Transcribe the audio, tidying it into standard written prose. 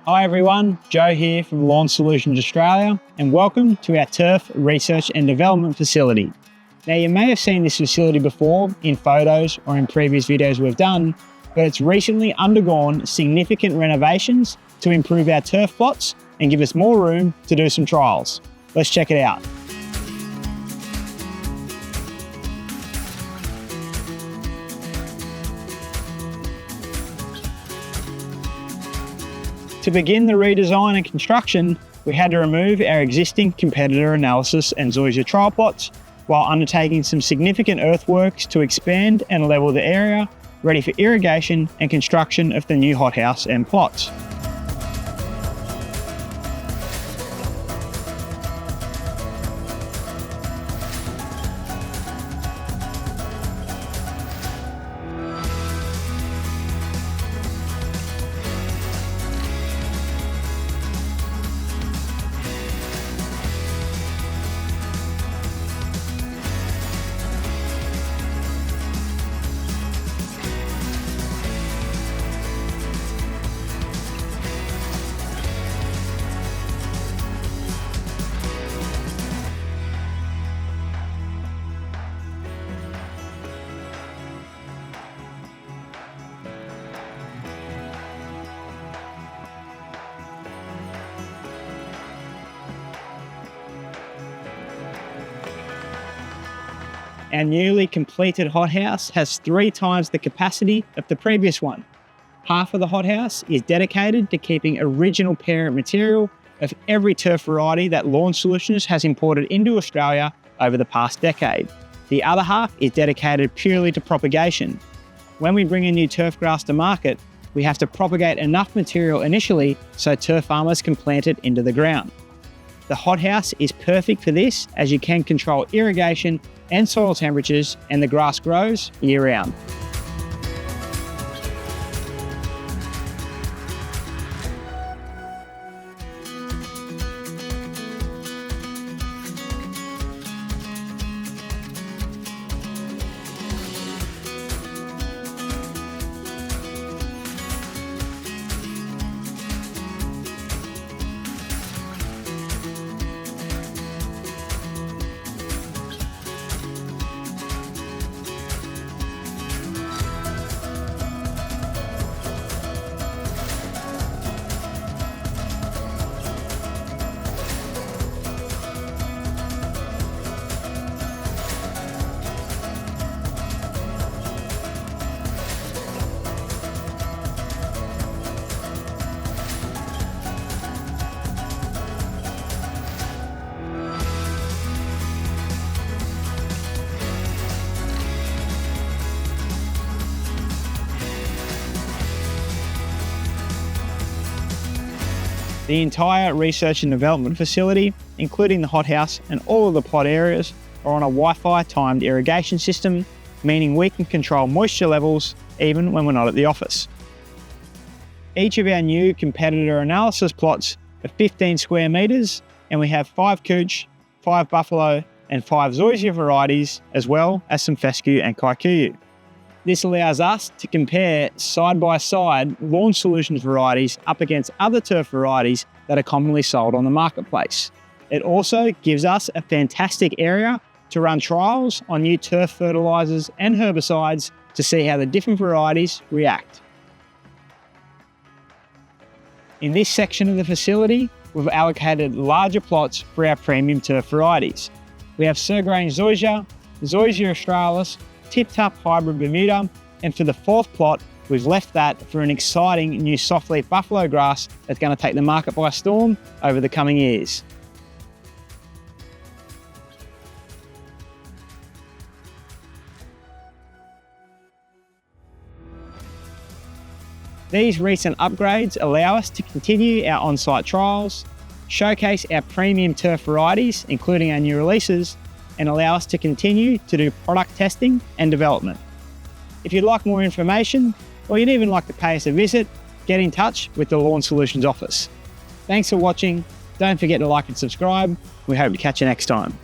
Hi everyone, Joe here from Lawn Solutions Australia, and welcome to our turf research and development facility. Now you may have seen this facility before in photos or in previous videos we've done, but it's recently undergone significant renovations to improve our turf plots and give us more room to do some trials. Let's check it out. To begin the redesign and construction, we had to remove our existing competitor analysis and zoysia trial plots while undertaking some significant earthworks to expand and level the area, ready for irrigation and construction of the new hothouse and plots. Our newly completed hothouse has 3 times the capacity of the previous one. Half of the hothouse is dedicated to keeping original parent material of every turf variety that Lawn Solutions has imported into Australia over the past decade. The other half is dedicated purely to propagation. When we bring a new turf grass to market, we have to propagate enough material initially so turf farmers can plant it into the ground. The hothouse is perfect for this, as you can control irrigation and soil temperatures, and the grass grows year-round. The entire research and development facility, including the hothouse and all of the plot areas, are on a Wi-Fi timed irrigation system, meaning we can control moisture levels even when we're not at the office. Each of our new competitor analysis plots are 15 square metres, and we have 5 couch, 5 buffalo and 5 zoysia varieties, as well as some fescue and kikuyu. This allows us to compare side-by-side Lawn Solutions varieties up against other turf varieties that are commonly sold on the marketplace. It also gives us a fantastic area to run trials on new turf fertilisers and herbicides to see how the different varieties react. In this section of the facility, we've allocated larger plots for our premium turf varieties. We have Surgrain Zoysia, Zoysia australis, Tip Top Hybrid Bermuda, and for the 4th plot, we've left that for an exciting new softleaf buffalo grass that's going to take the market by storm over the coming years. These recent upgrades allow us to continue our on-site trials, showcase our premium turf varieties, including our new releases, and allow us to continue to do product testing and development. If you'd like more information, or you'd even like to pay us a visit, get in touch with the Lawn Solutions office. Thanks for watching. Don't forget to like and subscribe. We hope to catch you next time.